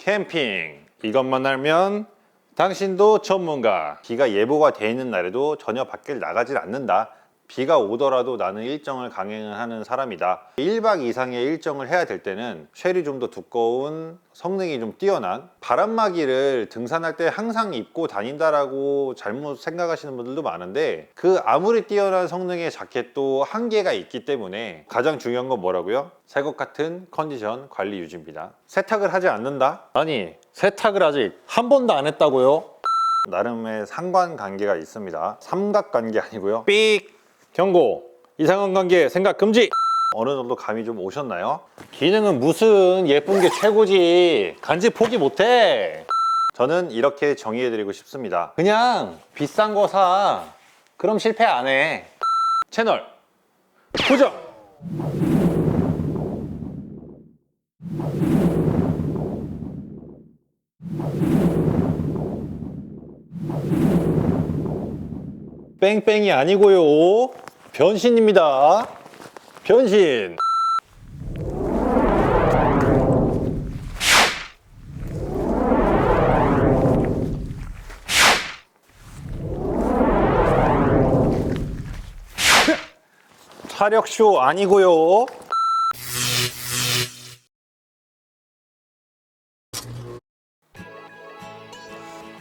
캠핑, 이것만 알면 당신도 전문가. 비가 예보가 돼 있는 날에도 전혀 밖을 나가질 않는다. 비가 오더라도 나는 일정을 강행을 하는 사람이다. 1박 이상의 일정을 해야 될 때는 쉘이 좀 더 두꺼운, 성능이 좀 뛰어난 바람막이를 등산할 때 항상 입고 다닌다라고 잘못 생각하시는 분들도 많은데, 그 아무리 뛰어난 성능의 자켓도 한계가 있기 때문에 가장 중요한 건 뭐라고요? 새것 같은 컨디션 관리 유지입니다. 세탁을 하지 않는다? 아니, 세탁을 아직 한 번도 안 했다고요? 나름의 상관관계가 있습니다. 삼각관계 아니고요. 삑! 경고! 이상한 관계 생각 금지! 어느 정도 감이 좀 오셨나요? 기능은 무슨 예쁜 게 최고지. 간지 포기 못해. 저는 이렇게 정의해드리고 싶습니다. 그냥 비싼 거 사. 그럼 실패 안 해. 채널 고정! 뺑뺑이 아니고요. 변신입니다. 변신. 차력쇼 아니고요.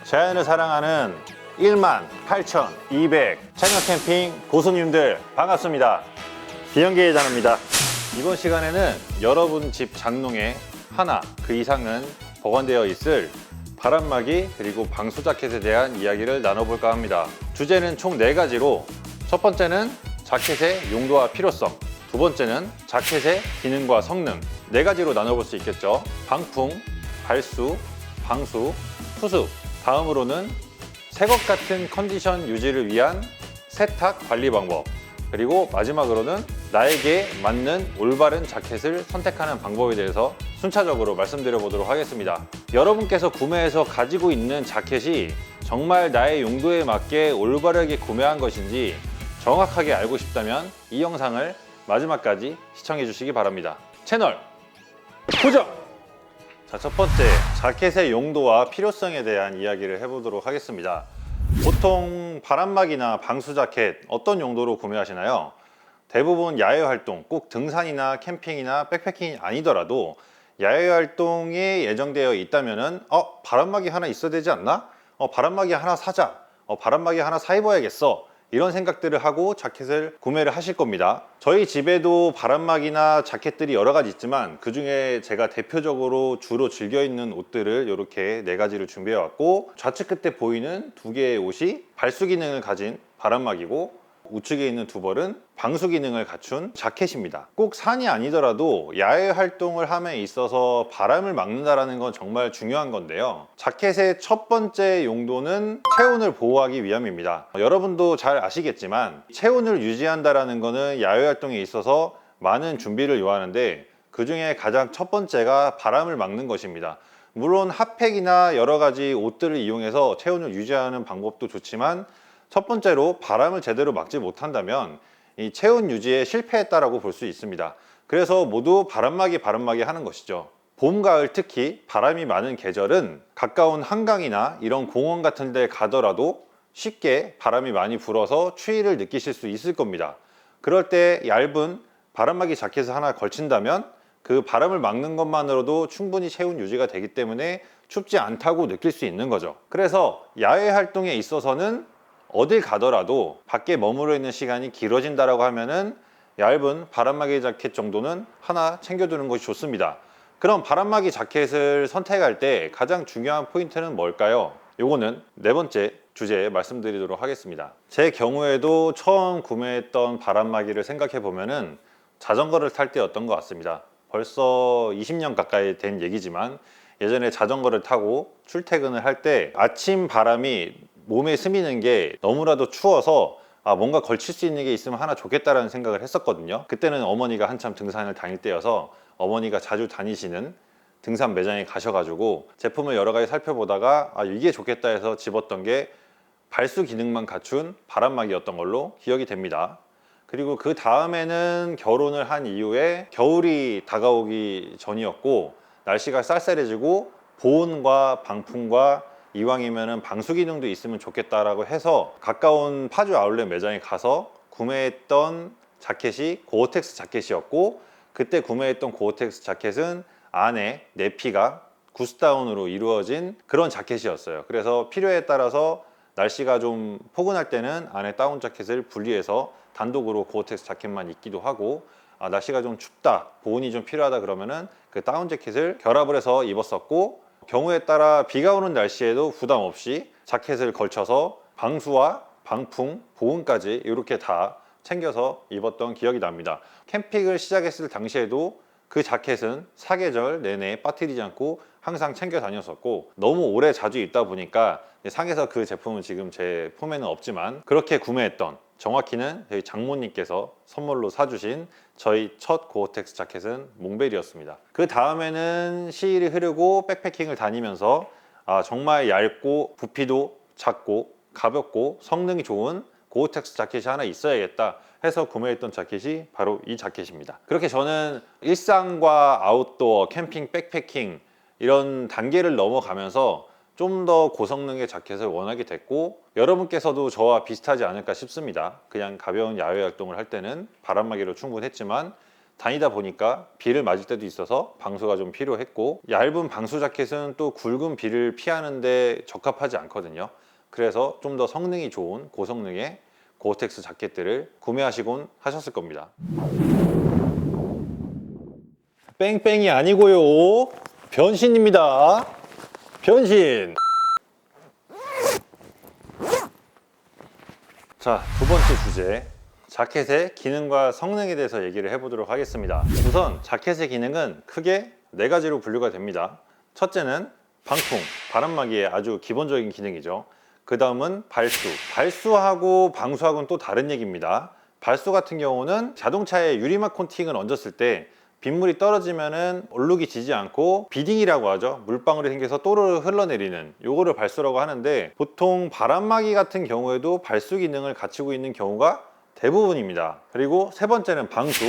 자연을 사랑하는 18,200 채널 캠핑 고수님들 반갑습니다. 비영계의 장입니다. 이번 시간에는 여러분 집 장롱에 하나 그 이상은 보관되어 있을 바람막이 그리고 방수 자켓에 대한 이야기를 나눠볼까 합니다. 주제는 총 4가지로, 첫 번째는 자켓의 용도와 필요성, 두 번째는 자켓의 기능과 성능, 4가지로 나눠볼 수 있겠죠. 방풍, 발수, 방수, 투습, 다음으로는 새것 같은 컨디션 유지를 위한 세탁 관리 방법, 그리고 마지막으로는 나에게 맞는 올바른 자켓을 선택하는 방법에 대해서 순차적으로 말씀드려 보도록 하겠습니다. 여러분께서 구매해서 가지고 있는 자켓이 정말 나의 용도에 맞게 올바르게 구매한 것인지 정확하게 알고 싶다면 이 영상을 마지막까지 시청해 주시기 바랍니다. 채널 고정! 자, 첫 번째, 자켓의 용도와 필요성에 대한 이야기를 해보도록 하겠습니다. 보통 바람막이나 방수 자켓 어떤 용도로 구매하시나요? 대부분 야외 활동, 꼭 등산이나 캠핑이나 백패킹이 아니더라도 야외 활동에 예정되어 있다면은 바람막이 하나 있어야 되지 않나? 바람막이 하나 사자. 바람막이 하나 사 입어야겠어. 이런 생각들을 하고 자켓을 구매를 하실 겁니다. 저희 집에도 바람막이나 자켓들이 여러 가지 있지만 그 중에 제가 대표적으로 주로 즐겨 입는 옷들을 이렇게 4가지를 준비해 왔고, 좌측 끝에 보이는 2개의 옷이 발수 기능을 가진 바람막이고, 우측에 있는 2벌은 방수 기능을 갖춘 자켓입니다. 꼭 산이 아니더라도 야외 활동을 함에 있어서 바람을 막는다는 건 정말 중요한 건데요. 자켓의 첫 번째 용도는 체온을 보호하기 위함입니다. 여러분도 잘 아시겠지만 체온을 유지한다는 거는 야외 활동에 있어서 많은 준비를 요하는데, 그 중에 가장 첫 번째가 바람을 막는 것입니다. 물론 핫팩이나 여러 가지 옷들을 이용해서 체온을 유지하는 방법도 좋지만, 첫 번째로 바람을 제대로 막지 못한다면 이 체온 유지에 실패했다라고 볼 수 있습니다. 그래서 모두 바람막이 하는 것이죠. 봄, 가을 특히 바람이 많은 계절은 가까운 한강이나 이런 공원 같은 데 가더라도 쉽게 바람이 많이 불어서 추위를 느끼실 수 있을 겁니다. 그럴 때 얇은 바람막이 자켓을 하나 걸친다면 그 바람을 막는 것만으로도 충분히 체온 유지가 되기 때문에 춥지 않다고 느낄 수 있는 거죠. 그래서 야외 활동에 있어서는 어딜 가더라도 밖에 머무르 있는 시간이 길어진다라고 하면은 얇은 바람막이 자켓 정도는 하나 챙겨두는 것이 좋습니다. 그럼 바람막이 자켓을 선택할 때 가장 중요한 포인트는 뭘까요? 요거는 4번째 주제에 말씀드리도록 하겠습니다. 제 경우에도 처음 구매했던 바람막이를 생각해 보면은 자전거를 탈 때였던 것 같습니다. 벌써 20년 가까이 된 얘기지만 예전에 자전거를 타고 출퇴근을 할 때 아침 바람이 몸에 스미는 게 너무나도 추워서 뭔가 걸칠 수 있는 게 있으면 하나 좋겠다라는 생각을 했었거든요. 그때는 어머니가 한참 등산을 다닐 때여서 어머니가 자주 다니시는 등산 매장에 가셔가지고 제품을 여러 가지 살펴보다가 이게 좋겠다 해서 집었던 게 발수 기능만 갖춘 바람막이였던 걸로 기억이 됩니다. 그리고 그 다음에는 결혼을 한 이후에 겨울이 다가오기 전이었고 날씨가 쌀쌀해지고 보온과 방풍과 이왕이면은 방수 기능도 있으면 좋겠다라고 해서 가까운 파주 아울렛 매장에 가서 구매했던 자켓이 고어텍스 자켓이었고, 그때 구매했던 고어텍스 자켓은 안에 내피가 구스다운으로 이루어진 그런 자켓이었어요. 그래서 필요에 따라서 날씨가 좀 포근할 때는 안에 다운 자켓을 분리해서 단독으로 고어텍스 자켓만 입기도 하고, 날씨가 좀 춥다, 보온이 좀 필요하다 그러면은 그 다운 재킷을 결합을 해서 입었었고, 경우에 따라 비가 오는 날씨에도 부담 없이 자켓을 걸쳐서 방수와 방풍, 보온까지 이렇게 다 챙겨서 입었던 기억이 납니다. 캠핑을 시작했을 당시에도 그 자켓은 사계절 내내 빠뜨리지 않고 항상 챙겨 다녔었고, 너무 오래 자주 입다 보니까 상에서 그 제품은 지금 제 품에는 없지만 그렇게 구매했던, 정확히는 저희 장모님께서 선물로 사주신 저희 첫 고어텍스 자켓은 몽벨이었습니다. 그 다음에는 시일이 흐르고 백패킹을 다니면서 정말 얇고 부피도 작고 가볍고 성능이 좋은 고어텍스 자켓이 하나 있어야겠다 해서 구매했던 자켓이 바로 이 자켓입니다. 그렇게 저는 일상과 아웃도어, 캠핑, 백패킹 이런 단계를 넘어가면서 좀 더 고성능의 자켓을 원하게 됐고, 여러분께서도 저와 비슷하지 않을까 싶습니다. 그냥 가벼운 야외 활동을 할 때는 바람막이로 충분했지만 다니다 보니까 비를 맞을 때도 있어서 방수가 좀 필요했고, 얇은 방수 자켓은 또 굵은 비를 피하는데 적합하지 않거든요. 그래서 좀 더 성능이 좋은 고성능의 고어텍스 자켓들을 구매하시곤 하셨을 겁니다. 뺑뺑이 아니고요, 변신입니다. 변신! 자, 두 번째 주제, 자켓의 기능과 성능에 대해서 얘기를 해보도록 하겠습니다. 우선 자켓의 기능은 크게 네 가지로 분류가 됩니다. 첫째는 방풍, 바람막이의 아주 기본적인 기능이죠. 그 다음은 발수. 발수하고 방수하고는 또 다른 얘기입니다. 발수 같은 경우는 자동차에 유리막 코팅을 얹었을 때 빗물이 떨어지면은 얼룩이 지지 않고 비딩이라고 하죠. 물방울이 생겨서 또르르 흘러내리는, 요거를 발수라고 하는데, 보통 바람막이 같은 경우에도 발수 기능을 갖추고 있는 경우가 대부분입니다. 그리고 세 번째는 방수.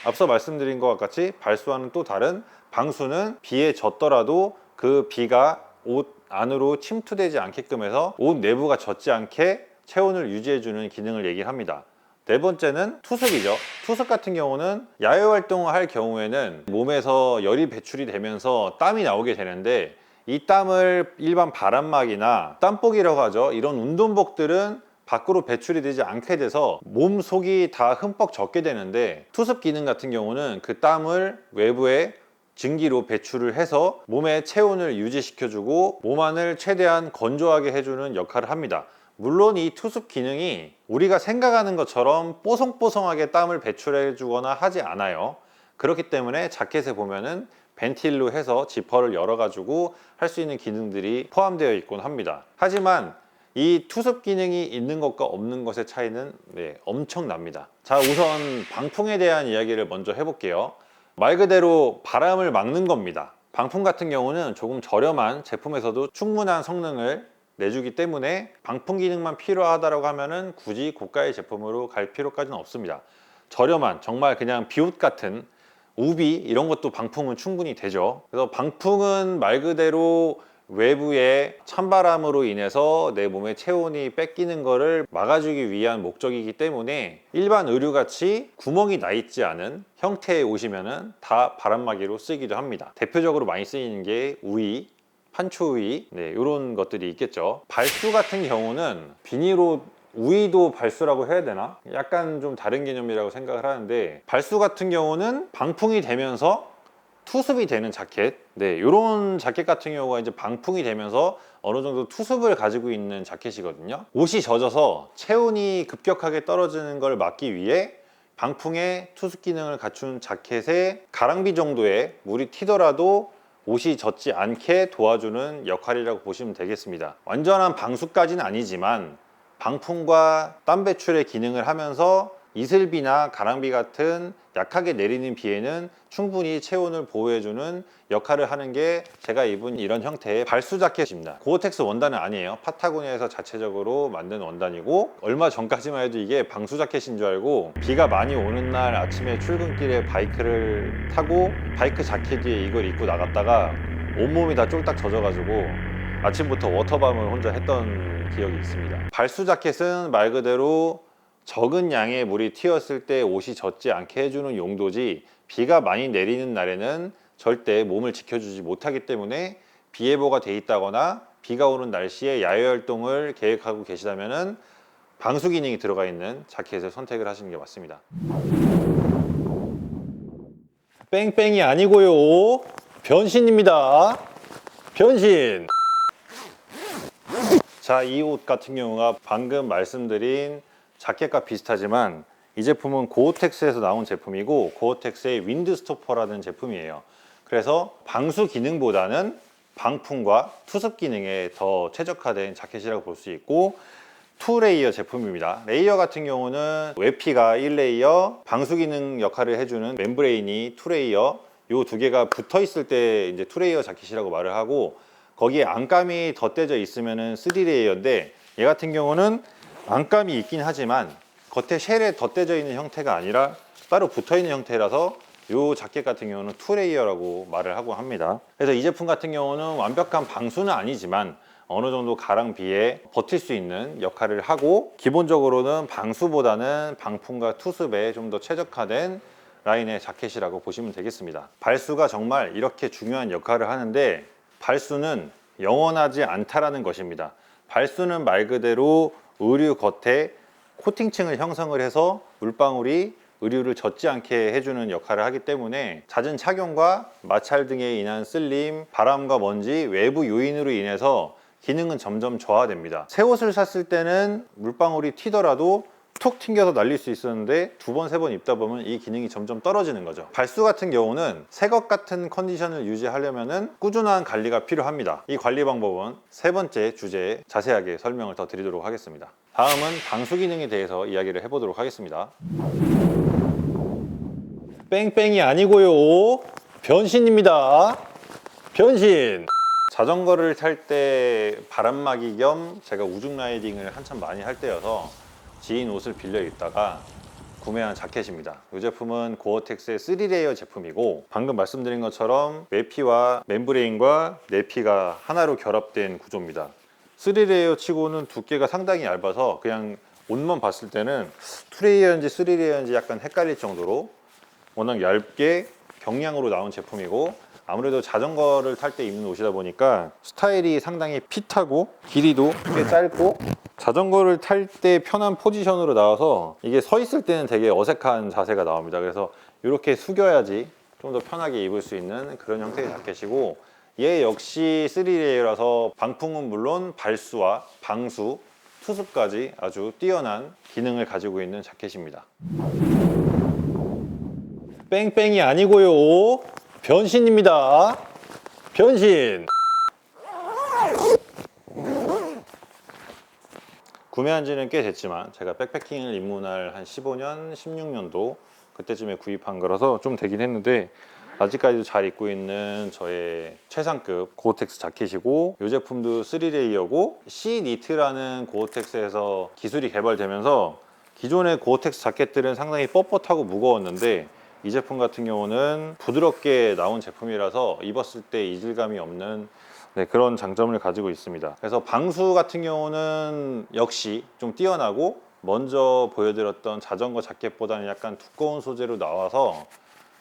앞서 말씀드린 것과 같이 발수와는 또 다른, 방수는 비에 젖더라도 그 비가 옷 안으로 침투되지 않게끔 해서 옷 내부가 젖지 않게 체온을 유지해주는 기능을 얘기를 합니다. 네 번째는 투습이죠. 투습 같은 경우는 야외 활동을 할 경우에는 몸에서 열이 배출이 되면서 땀이 나오게 되는데, 이 땀을 일반 바람막이나 땀복이라고 하죠. 이런 운동복들은 밖으로 배출이 되지 않게 돼서 몸 속이 다 흠뻑 젖게 되는데, 투습 기능 같은 경우는 그 땀을 외부에 증기로 배출을 해서 몸의 체온을 유지시켜주고 몸 안을 최대한 건조하게 해주는 역할을 합니다. 물론 이 투습 기능이 우리가 생각하는 것처럼 뽀송뽀송하게 땀을 배출해 주거나 하지 않아요. 그렇기 때문에 자켓에 보면은 벤틸로 해서 지퍼를 열어 가지고 할 수 있는 기능들이 포함되어 있곤 합니다. 하지만 이 투습 기능이 있는 것과 없는 것의 차이는 엄청납니다. 자, 우선 방풍에 대한 이야기를 먼저 해볼게요. 말 그대로 바람을 막는 겁니다. 방풍 같은 경우는 조금 저렴한 제품에서도 충분한 성능을 내주기 때문에 방풍 기능만 필요하다고 하면은 굳이 고가의 제품으로 갈 필요까지는 없습니다. 저렴한, 정말 그냥 비옷 같은 우비 이런 것도 방풍은 충분히 되죠. 그래서 방풍은 말 그대로 외부의 찬바람으로 인해서 내 몸의 체온이 뺏기는 것을 막아주기 위한 목적이기 때문에 일반 의류같이 구멍이 나 있지 않은 형태의 옷이면은 다 바람막이로 쓰기도 합니다. 대표적으로 많이 쓰이는 게 우의, 판초의, 이런 것들이 있겠죠. 발수 같은 경우는 비닐옷, 우의도 발수라고 해야 되나? 약간 좀 다른 개념이라고 생각을 하는데, 발수 같은 경우는 방풍이 되면서 투습이 되는 자켓, 이런 자켓 같은 경우가 이제 방풍이 되면서 어느 정도 투습을 가지고 있는 자켓이거든요. 옷이 젖어서 체온이 급격하게 떨어지는 걸 막기 위해 방풍의 투습 기능을 갖춘 자켓에 가랑비 정도의 물이 튀더라도 옷이 젖지 않게 도와주는 역할이라고 보시면 되겠습니다. 완전한 방수까지는 아니지만 방풍과 땀 배출의 기능을 하면서 이슬비나 가랑비 같은 약하게 내리는 비에는 충분히 체온을 보호해주는 역할을 하는 게 제가 입은 이런 형태의 발수 자켓입니다. 고어텍스 원단은 아니에요. 파타고니아에서 자체적으로 만든 원단이고, 얼마 전까지만 해도 이게 방수 자켓인 줄 알고 비가 많이 오는 날 아침에 출근길에 바이크를 타고 바이크 자켓 위에 이걸 입고 나갔다가 온몸이 다 쫄딱 젖어가지고 아침부터 워터밤을 혼자 했던 기억이 있습니다. 발수 자켓은 말 그대로 적은 양의 물이 튀었을 때 옷이 젖지 않게 해주는 용도지, 비가 많이 내리는 날에는 절대 몸을 지켜주지 못하기 때문에 비 예보가 돼 있다거나 비가 오는 날씨에 야외 활동을 계획하고 계시다면 방수 기능이 들어가 있는 자켓을 선택을 하시는 게 맞습니다. 뺑뺑이 아니고요, 변신입니다. 변신. 자, 이 옷 같은 경우가 방금 말씀드린 자켓과 비슷하지만 이 제품은 고어텍스에서 나온 제품이고, 고어텍스의 윈드스토퍼라는 제품이에요. 그래서 방수 기능보다는 방풍과 투습 기능에 더 최적화된 자켓이라고 볼 수 있고, 2레이어 제품입니다. 레이어 같은 경우는 외피가 1레이어, 방수 기능 역할을 해주는 멤브레인이 2레이어, 요 두 개가 붙어 있을 때 이제 2레이어 자켓이라고 말을 하고, 거기에 안감이 덧대져 있으면은 3레이어인데, 얘 같은 경우는 안감이 있긴 하지만 겉에 쉘에 덧대져 있는 형태가 아니라 따로 붙어 있는 형태라서 이 자켓 같은 경우는 2레이어라고 말을 하고 합니다. 그래서 이 제품 같은 경우는 완벽한 방수는 아니지만 어느 정도 가랑 비에 버틸 수 있는 역할을 하고, 기본적으로는 방수보다는 방풍과 투습에 좀 더 최적화된 라인의 자켓이라고 보시면 되겠습니다. 발수가 정말 이렇게 중요한 역할을 하는데, 발수는 영원하지 않다라는 것입니다. 발수는 말 그대로 의류 겉에 코팅층을 형성을 해서 물방울이 의류를 젖지 않게 해주는 역할을 하기 때문에 잦은 착용과 마찰 등에 인한 쓸림, 바람과 먼지, 외부 요인으로 인해서 기능은 점점 저하됩니다. 새 옷을 샀을 때는 물방울이 튀더라도 툭 튕겨서 날릴 수 있었는데 두 번, 세 번 입다 보면 이 기능이 점점 떨어지는 거죠. 발수 같은 경우는 새 것 같은 컨디션을 유지하려면 꾸준한 관리가 필요합니다. 이 관리 방법은 세 번째 주제에 자세하게 설명을 더 드리도록 하겠습니다. 다음은 방수 기능에 대해서 이야기를 해보도록 하겠습니다. 뺑뺑이 아니고요, 변신입니다. 변신. 자전거를 탈 때 바람막이 겸 제가 우중 라이딩을 한참 많이 할 때여서 지인 옷을 빌려 입다가 구매한 자켓입니다. 이 제품은 고어텍스의 3레이어 제품이고, 방금 말씀드린 것처럼 외피와 멤브레인과 내피가 하나로 결합된 구조입니다. 3레이어 치고는 두께가 상당히 얇아서 그냥 옷만 봤을 때는 2레이어인지 3레이어인지 약간 헷갈릴 정도로 워낙 얇게 경량으로 나온 제품이고, 아무래도 자전거를 탈 때 입는 옷이다 보니까 스타일이 상당히 핏하고 길이도 꽤 짧고 자전거를 탈 때 편한 포지션으로 나와서 이게 서 있을 때는 되게 어색한 자세가 나옵니다. 그래서 이렇게 숙여야지 좀 더 편하게 입을 수 있는 그런 형태의 자켓이고, 얘 역시 3레이어라서 방풍은 물론 발수와 방수, 투습까지 아주 뛰어난 기능을 가지고 있는 자켓입니다. 뺑뺑이 아니고요, 변신입니다. 변신. 구매한 지는 꽤 됐지만 제가 백패킹을 입문할 한 15년, 16년도 그때쯤에 구입한 거라서 좀 되긴 했는데, 아직까지도 잘 입고 있는 저의 최상급 고어텍스 자켓이고, 이 제품도 3레이어고 C 니트라는 고어텍스에서 기술이 개발되면서 기존의 고어텍스 자켓들은 상당히 뻣뻣하고 무거웠는데, 이 제품 같은 경우는 부드럽게 나온 제품이라서 입었을 때 이질감이 없는 그런 장점을 가지고 있습니다. 그래서 방수 같은 경우는 역시 좀 뛰어나고, 먼저 보여드렸던 자전거 자켓보다는 약간 두꺼운 소재로 나와서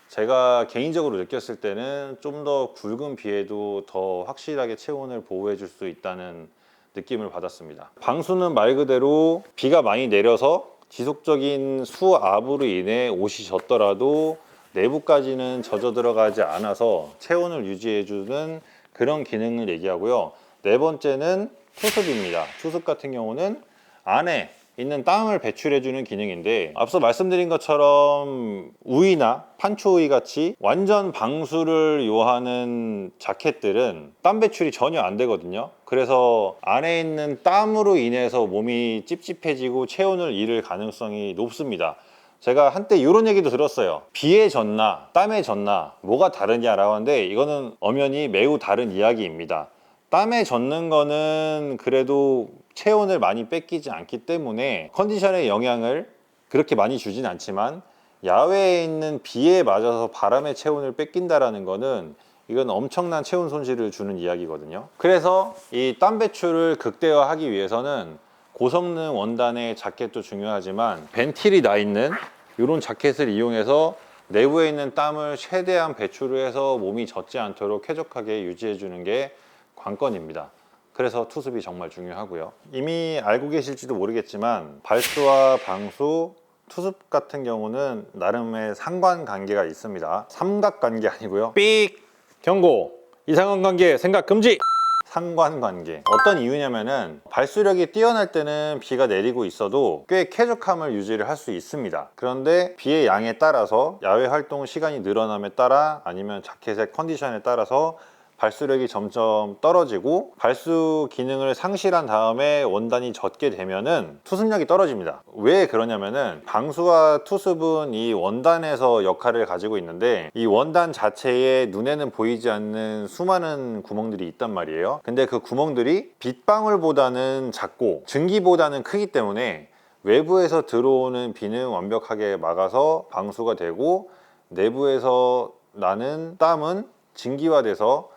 제가 개인적으로 느꼈을 때는 좀 더 굵은 비에도 더 확실하게 체온을 보호해 줄 수 있다는 느낌을 받았습니다. 방수는 말 그대로 비가 많이 내려서 지속적인 수압으로 인해 옷이 젖더라도 내부까지는 젖어 들어가지 않아서 체온을 유지해주는 그런 기능을 얘기하고요. 네 번째는 투습입니다. 투습 같은 경우는 안에 있는 땀을 배출해주는 기능인데, 앞서 말씀드린 것처럼 우이나 판초우이 같이 완전 방수를 요하는 자켓들은 땀 배출이 전혀 안 되거든요. 그래서 안에 있는 땀으로 인해서 몸이 찝찝해지고 체온을 잃을 가능성이 높습니다. 제가 한때 이런 얘기도 들었어요. 비에 젖나 땀에 젖나 뭐가 다르냐라고 하는데, 이거는 엄연히 매우 다른 이야기입니다. 땀에 젖는 거는 그래도 체온을 많이 뺏기지 않기 때문에 컨디션에 영향을 그렇게 많이 주진 않지만, 야외에 있는 비에 맞아서 바람의 체온을 뺏긴다라는 거는 이건 엄청난 체온 손실을 주는 이야기거든요. 그래서 이 땀 배출을 극대화하기 위해서는 고성능 원단의 자켓도 중요하지만 벤틸이 나 있는 이런 자켓을 이용해서 내부에 있는 땀을 최대한 배출을 해서 몸이 젖지 않도록 쾌적하게 유지해 주는 게 관건입니다. 그래서 투습이 정말 중요하고요. 이미 알고 계실지도 모르겠지만 발수와 방수, 투습 같은 경우는 나름의 상관관계가 있습니다. 삼각관계 아니고요. 삑! 경고! 이상관관계 생각 금지! 상관관계. 어떤 이유냐면은 발수력이 뛰어날 때는 비가 내리고 있어도 꽤 쾌적함을 유지를 할 수 있습니다. 그런데 비의 양에 따라서 야외 활동 시간이 늘어남에 따라 아니면 자켓의 컨디션에 따라서 발수력이 점점 떨어지고 발수 기능을 상실한 다음에 원단이 젖게 되면은 투습력이 떨어집니다. 왜 그러냐면은 방수와 투습은 이 원단에서 역할을 가지고 있는데 이 원단 자체에 눈에는 보이지 않는 수많은 구멍들이 있단 말이에요. 근데 그 구멍들이 빗방울보다는 작고 증기보다는 크기 때문에 외부에서 들어오는 비는 완벽하게 막아서 방수가 되고 내부에서 나는 땀은 증기화돼서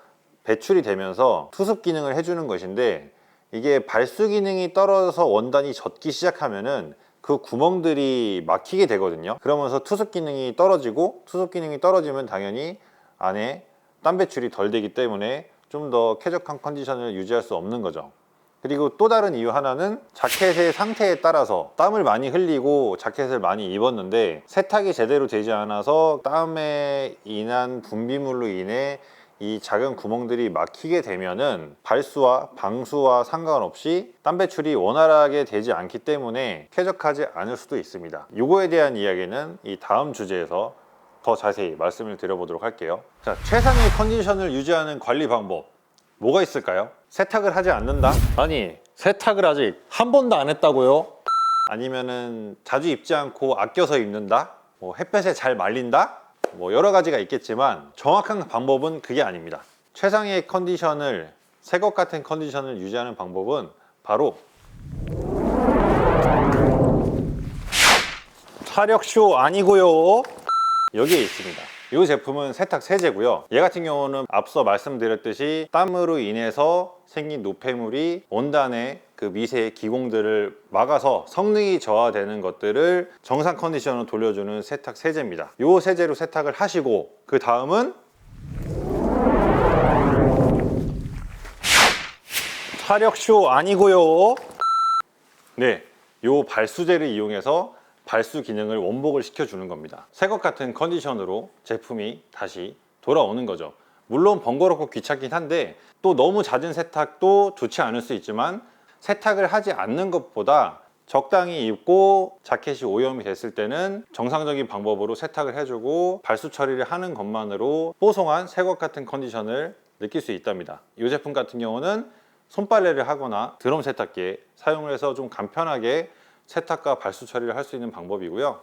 배출이 되면서 투습 기능을 해주는 것인데 이게 발수 기능이 떨어져서 원단이 젖기 시작하면은 그 구멍들이 막히게 되거든요. 그러면서 투습 기능이 떨어지고 투습 기능이 떨어지면 당연히 안에 땀 배출이 덜 되기 때문에 좀 더 쾌적한 컨디션을 유지할 수 없는 거죠. 그리고 또 다른 이유 하나는 자켓의 상태에 따라서 땀을 많이 흘리고 자켓을 많이 입었는데 세탁이 제대로 되지 않아서 땀에 인한 분비물로 인해 이 작은 구멍들이 막히게 되면은 발수와 방수와 상관없이 땀 배출이 원활하게 되지 않기 때문에 쾌적하지 않을 수도 있습니다. 이거에 대한 이야기는 이 다음 주제에서 더 자세히 말씀을 드려보도록 할게요. 자, 최상의 컨디션을 유지하는 관리 방법 뭐가 있을까요? 세탁을 하지 않는다? 아니, 세탁을 아직 한 번도 안 했다고요? 아니면은 자주 입지 않고 아껴서 입는다? 뭐 햇볕에 잘 말린다? 뭐 여러 가지가 있겠지만 정확한 방법은 그게 아닙니다. 최상의 컨디션을, 새것 같은 컨디션을 유지하는 방법은 바로 차력쇼 아니고요. 여기에 있습니다. 이 제품은 세탁 세제고요. 얘 같은 경우는 앞서 말씀드렸듯이 땀으로 인해서 생긴 노폐물이 원단의 그 미세 기공들을 막아서 성능이 저하되는 것들을 정상 컨디션으로 돌려주는 세탁 세제입니다. 이 세제로 세탁을 하시고 그 다음은 차력쇼 아니고요. 네, 이 발수제를 이용해서 발수 기능을 원복을 시켜주는 겁니다. 새것 같은 컨디션으로 제품이 다시 돌아오는 거죠. 물론 번거롭고 귀찮긴 한데 또 너무 잦은 세탁도 좋지 않을 수 있지만 세탁을 하지 않는 것보다 적당히 입고 자켓이 오염이 됐을 때는 정상적인 방법으로 세탁을 해주고 발수 처리를 하는 것만으로 뽀송한 새것 같은 컨디션을 느낄 수 있답니다. 이 제품 같은 경우는 손빨래를 하거나 드럼 세탁기에 사용을 해서 좀 간편하게 세탁과 발수 처리를 할 수 있는 방법이고요.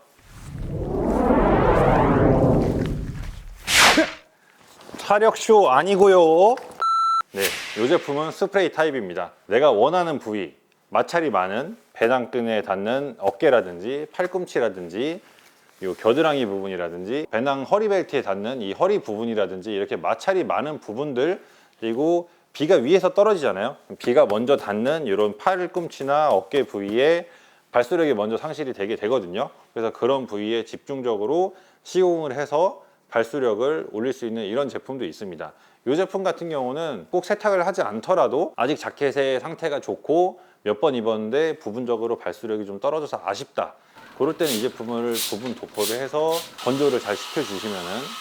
차력쇼 아니고요. 네, 이 제품은 스프레이 타입입니다. 내가 원하는 부위, 마찰이 많은 배낭끈에 닿는 어깨라든지 팔꿈치라든지 이 겨드랑이 부분이라든지 배낭 허리벨트에 닿는 이 허리 부분이라든지 이렇게 마찰이 많은 부분들, 그리고 비가 위에서 떨어지잖아요. 비가 먼저 닿는 이런 팔꿈치나 어깨 부위에 발수력이 먼저 상실이 되게 되거든요. 그래서 그런 부위에 집중적으로 시공을 해서 발수력을 올릴 수 있는 이런 제품도 있습니다. 이 제품 같은 경우는 꼭 세탁을 하지 않더라도 아직 자켓의 상태가 좋고 몇 번 입었는데 부분적으로 발수력이 좀 떨어져서 아쉽다, 그럴 때는 이 제품을 부분 도포를 해서 건조를 잘 시켜주시면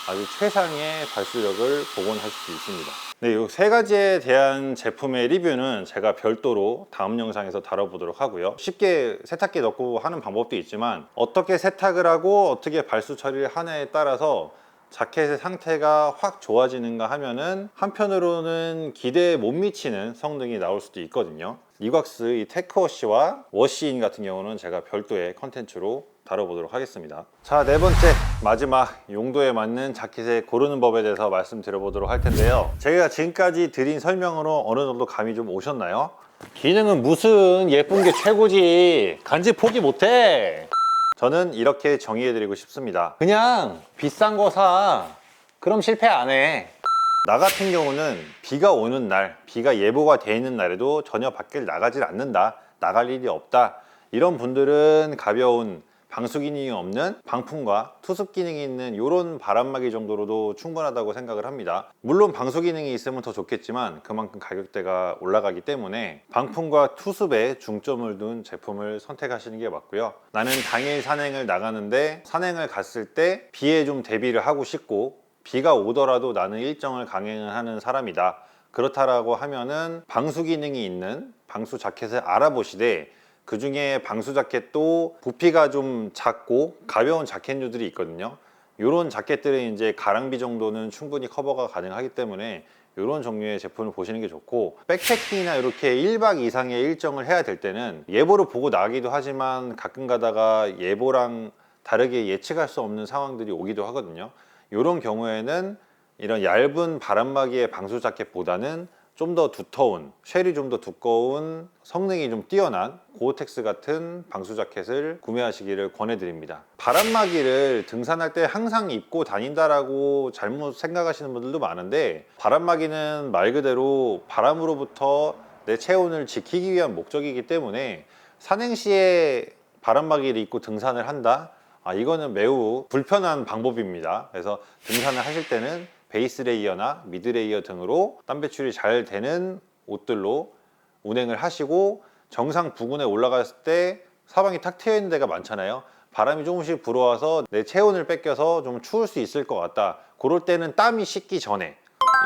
아주 최상의 발수력을 복원할 수 있습니다. 네, 이 세 가지에 대한 제품의 리뷰는 제가 별도로 다음 영상에서 다뤄보도록 하고요. 쉽게 세탁기에 넣고 하는 방법도 있지만 어떻게 세탁을 하고 어떻게 발수 처리를 하냐에 따라서 자켓의 상태가 확 좋아지는가 하면은 한편으로는 기대에 못 미치는 성능이 나올 수도 있거든요. 이곽스 이 테크워시와 워시인 같은 경우는 제가 별도의 컨텐츠로 다뤄보도록 하겠습니다. 자, 네 번째 마지막 용도에 맞는 자켓을 고르는 법에 대해서 말씀드려보도록 할 텐데요. 제가 지금까지 드린 설명으로 어느 정도 감이 좀 오셨나요? 기능은 무슨 예쁜 게 최고지 간지 포기 못해. 저는 이렇게 정의해드리고 싶습니다. 그냥 비싼 거 사. 그럼 실패 안 해. 나 같은 경우는 비가 오는 날, 비가 예보가 돼 있는 날에도 전혀 밖을 나가질 않는다, 나갈 일이 없다, 이런 분들은 가벼운 방수 기능이 없는 방풍과 투습 기능이 있는 이런 바람막이 정도로도 충분하다고 생각을 합니다. 물론 방수 기능이 있으면 더 좋겠지만 그만큼 가격대가 올라가기 때문에 방풍과 투습에 중점을 둔 제품을 선택하시는 게 맞고요. 나는 당일 산행을 나가는데 산행을 갔을 때 비에 좀 대비를 하고 싶고 비가 오더라도 나는 일정을 강행을 하는 사람이다, 그렇다라고 하면은 방수 기능이 있는 방수 자켓을 알아보시되, 그 중에 방수 자켓도 부피가 좀 작고 가벼운 자켓류들이 있거든요. 이런 자켓들은 이제 가랑비 정도는 충분히 커버가 가능하기 때문에 이런 종류의 제품을 보시는 게 좋고, 백패킹이나 이렇게 1박 이상의 일정을 해야 될 때는 예보를 보고 나기도 하지만 가끔 가다가 예보랑 다르게 예측할 수 없는 상황들이 오기도 하거든요. 이런 경우에는 이런 얇은 바람막이의 방수 자켓보다는 좀 더 두터운, 쉘이 좀 더 두꺼운, 성능이 좀 뛰어난 고어텍스 같은 방수 자켓을 구매하시기를 권해드립니다. 바람막이를 등산할 때 항상 입고 다닌다라고 잘못 생각하시는 분들도 많은데, 바람막이는 말 그대로 바람으로부터 내 체온을 지키기 위한 목적이기 때문에 산행 시에 바람막이를 입고 등산을 한다? 이거는 매우 불편한 방법입니다. 그래서 등산을 하실 때는 베이스 레이어나 미드 레이어 등으로 땀 배출이 잘 되는 옷들로 운행을 하시고, 정상 부근에 올라갔을 때 사방이 탁 트여 있는 데가 많잖아요. 바람이 조금씩 불어와서 내 체온을 뺏겨서 좀 추울 수 있을 것 같다, 그럴 때는 땀이 식기 전에,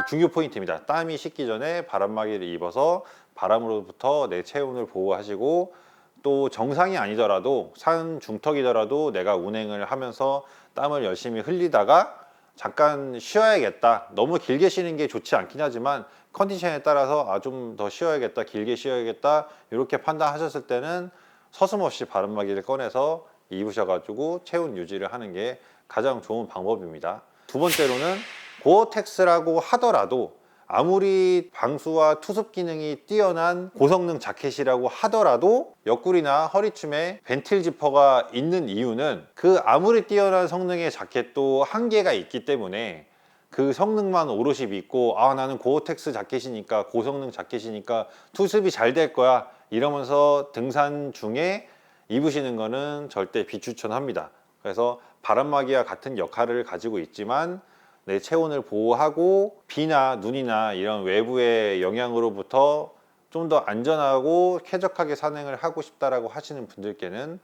중요 포인트입니다. 땀이 식기 전에 바람막이를 입어서 바람으로부터 내 체온을 보호하시고, 또 정상이 아니더라도 산 중턱이더라도 내가 운행을 하면서 땀을 열심히 흘리다가 잠깐 쉬어야겠다, 너무 길게 쉬는 게 좋지 않긴 하지만 컨디션에 따라서 좀 더 쉬어야겠다, 길게 쉬어야겠다, 이렇게 판단하셨을 때는 서슴없이 바람막이를 꺼내서 입으셔가지고 체온 유지를 하는 게 가장 좋은 방법입니다. 두 번째로는 고어텍스라고 하더라도, 아무리 방수와 투습 기능이 뛰어난 고성능 자켓이라고 하더라도 옆구리나 허리춤에 벤틸 지퍼가 있는 이유는, 그 아무리 뛰어난 성능의 자켓도 한계가 있기 때문에 그 성능만 오롯이 믿고 나는 고어텍스 자켓이니까, 고성능 자켓이니까 투습이 잘 될 거야 이러면서 등산 중에 입으시는 거는 절대 비추천합니다. 그래서 바람막이와 같은 역할을 가지고 있지만 내 체온을 보호하고 비나 눈이나 이런 외부의 영향으로부터 좀 더 안전하고 쾌적하게 산행을 하고 싶다라고 하시는 분들께는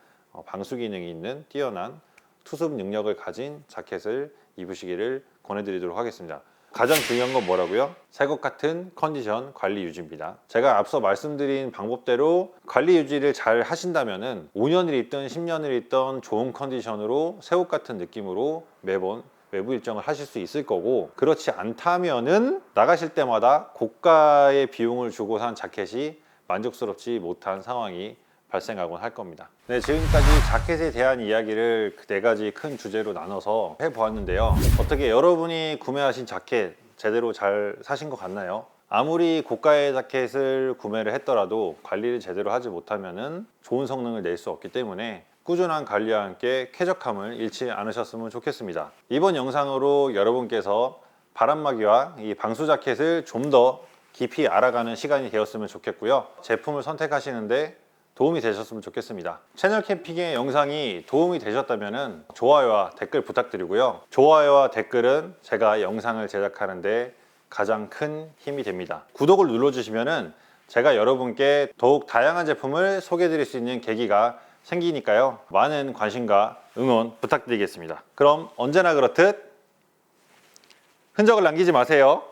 방수 기능이 있는 뛰어난 투습 능력을 가진 자켓을 입으시기를 권해드리도록 하겠습니다. 가장 중요한 건 뭐라고요? 새것 같은 컨디션 관리 유지입니다. 제가 앞서 말씀드린 방법대로 관리 유지를 잘 하신다면 5년을 입든 10년을 입든 좋은 컨디션으로 새옷 같은 느낌으로 매번 외부 일정을 하실 수 있을 거고, 그렇지 않다면은 나가실 때마다 고가의 비용을 주고 산 자켓이 만족스럽지 못한 상황이 발생하곤 할 겁니다. 네, 지금까지 자켓에 대한 이야기를 네 가지 큰 주제로 나눠서 해보았는데요. 어떻게 여러분이 구매하신 자켓 제대로 잘 사신 것 같나요? 아무리 고가의 자켓을 구매를 했더라도 관리를 제대로 하지 못하면은 좋은 성능을 낼 수 없기 때문에 꾸준한 관리와 함께 쾌적함을 잃지 않으셨으면 좋겠습니다. 이번 영상으로 여러분께서 바람막이와 이 방수 자켓을 좀 더 깊이 알아가는 시간이 되었으면 좋겠고요. 제품을 선택하시는데 도움이 되셨으면 좋겠습니다. 채널 캠핑의 영상이 도움이 되셨다면 좋아요와 댓글 부탁드리고요. 좋아요와 댓글은 제가 영상을 제작하는데 가장 큰 힘이 됩니다. 구독을 눌러주시면 제가 여러분께 더욱 다양한 제품을 소개해 드릴 수 있는 계기가 생기니까요. 많은 관심과 응원 부탁드리겠습니다. 그럼 언제나 그렇듯 흔적을 남기지 마세요.